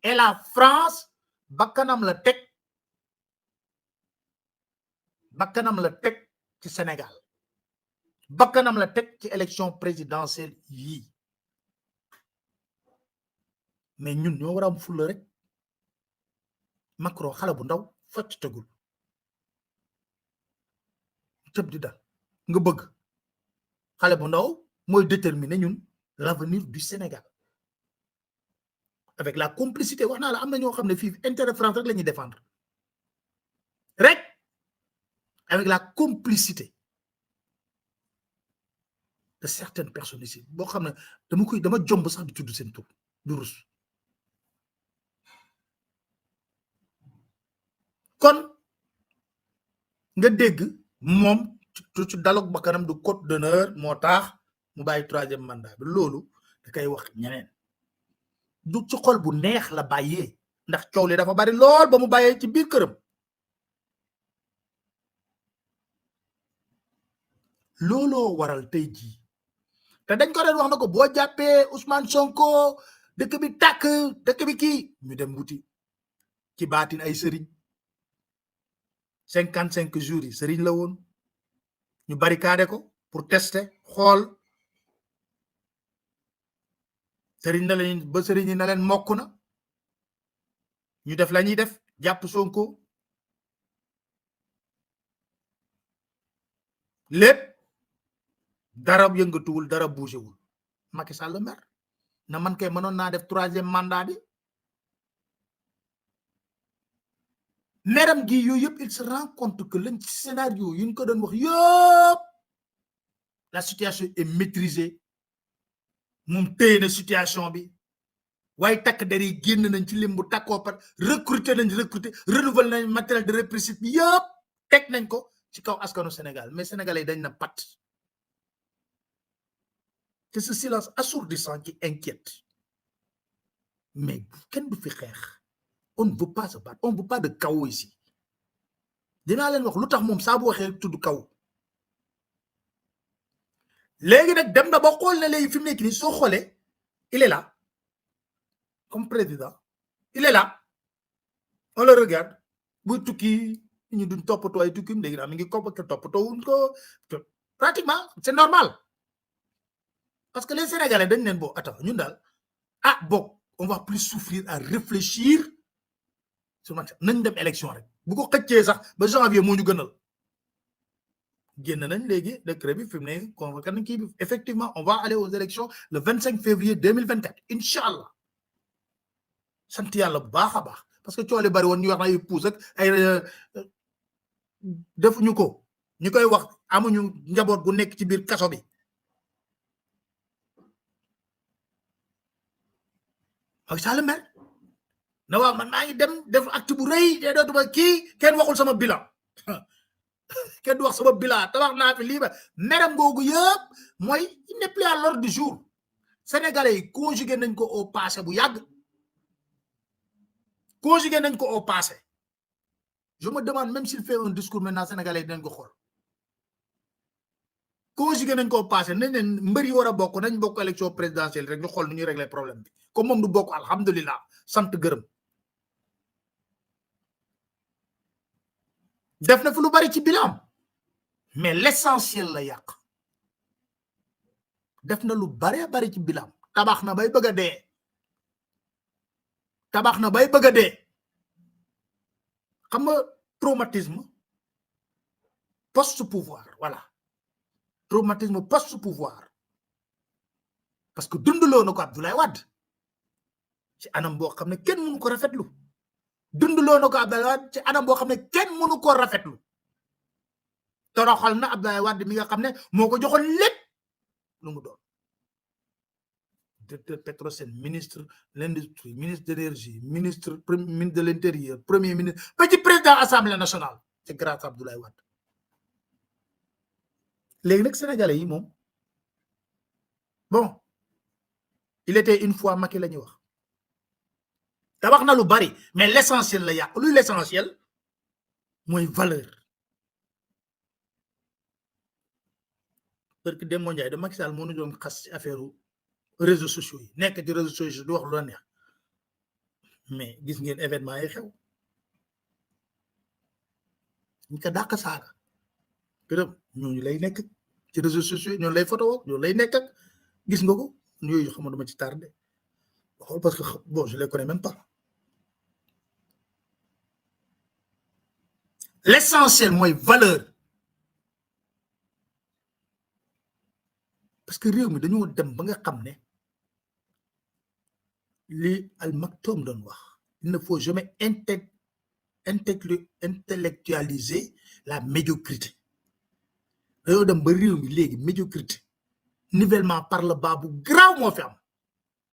et la France bakkanam la teg ci Sénégal bakkanam la teg ci élection présidentielle yii mais ñun ñoo war a am fulla rek Macron xale bu ndaw facc tegul tëb di dal nga bëgg xale bu ndaw mooy déterminer ñun l'avenir du Sénégal avec la complicité wax naa la am na ñoo xam ne fii intérêt France rek la ñuy défendre rek avec la complicité de certaines personnes ici boo xam ne dama jomb sax di tudd seen tur du rus kon nga dégg moom ci dialogue bakkanam du code d'honneur moo tax mu bàyyi 3e mandat bi loolu da koy wax ñeneen du ci xol bu neex la bàyyee ndax coow li dafa bari lool ba mu bàyyee ci biir këram looloo waral tey jii te dañ ko doon wax na ko boo jàppee Ousmane Sonko dëkk bi tàkk dëkk bi kii ñu dem wuti ci baatin ay sëriñ 55 jours yi sëriñ la woon ñu barricade ko pour tester xool sëriñ na leen ba sëriñ yi na leen mokk na ñu def la ñuy def jàpp Sonko lépp dara yëngatuwul dara bougéwul Macky Sall mer na man kay mënoon naa def 3e mandat bi meram gi yooyu yëpp il se rend compte que lañ ci scénario yi ñu ko doon wax yëpp la situation est maîtrisée moom téye na situation bi waaye takk der yi génn nañ ci lim bu takkoo par recruter renouveler nañ matériel de répression bi yëpp teg nañ ko ci kaw askanu Sénégal mais sénégalais dañ na pat que ce silence assourdissant qui inquiète mais kenn du fi xeex on ne veut pas se battre on ne veut pas de chaos ici dinaa leen wax lu tax moom saa bu waxee tudd kaw léegi nag dem na ba xool ne léegi fi mu nekk nii soo xoolee il est là comme président il est là on le regarde buy tukki ñu duñ toppatoo ay tukkim léegi nag mi ngi toppatoo wuñ ko pratiquement c'est normal parce que les Sénégalais dañ leen boo attends ñun daal bon on va plus souffrir à réfléchir sur nañ dem élection rek bu ko xëccee sax ba janvier moo ñu gënal génn nañ léegi décret bi fi mu ne convoqué nañ kii bi effectivement on va aller aux élections le 25 février 2024 incha allah sant yàlla bu baax a baax parce que coono bari woon ñu wax na ay puus ak ay defuñu ko ñu koy wax amuñu njaboot bu nekk ci biir kaso bi ak Sall mer na waaw man maa ngi dem def acte bu rëy te dootuma kii kenn waxul sama bilan kenn du wax sama bilan tabax naa fi lii ba meram googu yëpp mooy il n'est plus à l'ordre du jour sénégalais yi conjugué nañ ko au passé bu yàgg conjugué nañ ko au passé je me demande même s'il fait un discours maintenant sénégalais yi dinañ ko xool conjugué nañ ko au passé nañ leen mbër yi war a bokk nañ bokk élection présidentielle rek ñu xool nu ñuy régler problème bi comme moom du bokk alhamdulilah sant gërëm def na fi lu bari ci bilan mais l'essentiel la yàq def na lu bari ci bilan tabax na bay bëgg a dee xam nga traumatisme post pouvoir voilà traumatisme post pouvoir parce que dundaloo na ko Abdoulaye Wade ci anam boo xam ne kenn mënu ko rafetlu dundaloo na ko Abdoulaye Wade ci anam boo xam ne kenn mënu ko rafetlu toroxal na Abdoulaye Wade mi nga xam ne moo ko joxoon lépp lu mu doon directeur Petrosen ministre de l'industrie ministre de l'énergie ministre de l'intérieur premier ministre ba ci président assemblée nationale c'est grâce à Abdoulaye Wade léegi nag sénégalais yi moom bon il était une fois Macky la ñuy wax tabax na lu bari mais l'essentiel la yàq luy l'essentiel mooy valeur parce que Demba Ndiaye de Macky Sall moo ñu doon xas ci affaire réseaux sociaux yi nekk ci réseaux sociaux di wax lu la neex mais gis ngeen événement yi xew ñu ko dàq saaga këram ñooñu lay nekk ci réseaux sociaux ñoo lay photo ñoo lay nekk ak gis nga ko yooyu xam dama ci tardé xool parce que bon je les connais même pas l'essentiel mooy valeur parce que réew mi dañoo dem ba nga xam ne li Al Maktoum doon wax il ne faut jamais intellectualiser la médiocrité dañoo dem ba réew mi léegi médiocrité nivellement par le bas bu garaaw moo fi am